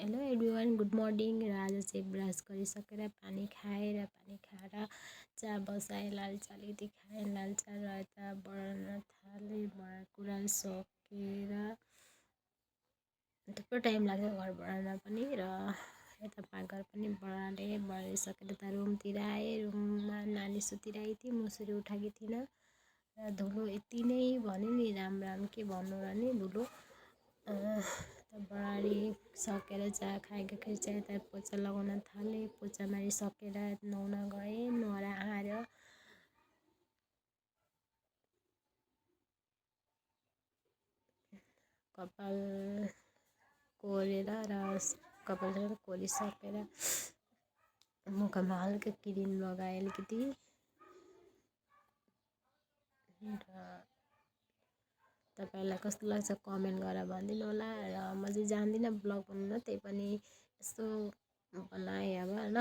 Hello everyone, good morning. र आज चाहिँ ब्रस गरिसकेर पानी खाएर चिया बसाएँ, लालचा अलिकति खाएँ। लालचा र यता बनाउन थालेँ। कुरा सकेर थुप्रो टाइम लाग्यो घर बढाउन पनि, र यता पाकघर पनि बढाइसकेर यता रुमतिर आएँ। रुममा नानी सुतिरहेको थिएँ, मुसुरी उठाएकी थिइनँ। र धुलो यति नै भन्यो नि, राम के भन्नु र नि धुलो। बढारी सकेर चिया खाइसकेर चाहिँ यता पोचा लगाउन थालेँ। पोचा मारिसकेर नुहाउन गएँ। नुहाएर आएर कपाल कोरेर कपाल कोरिसकेर मुखमा हल्का क्रिम लगाएँ अलिकति। तपाईँलाई कस्तो लाग्छ कमेन्ट गरेर भनिदिनु होला। र म चाहिँ जान्दिनँ ब्लग बनाउन, त्यही पनि यस्तो बनाएँ अब होइन।